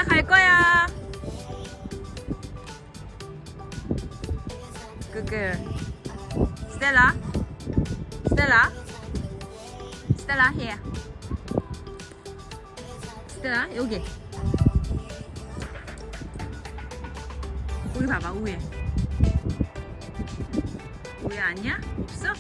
나 갈 거야. 끄끄. 스텔라. 스텔라. 스텔라 here. 스텔라 여기. 우리 봐봐 우에. 우에 아니야? 없어?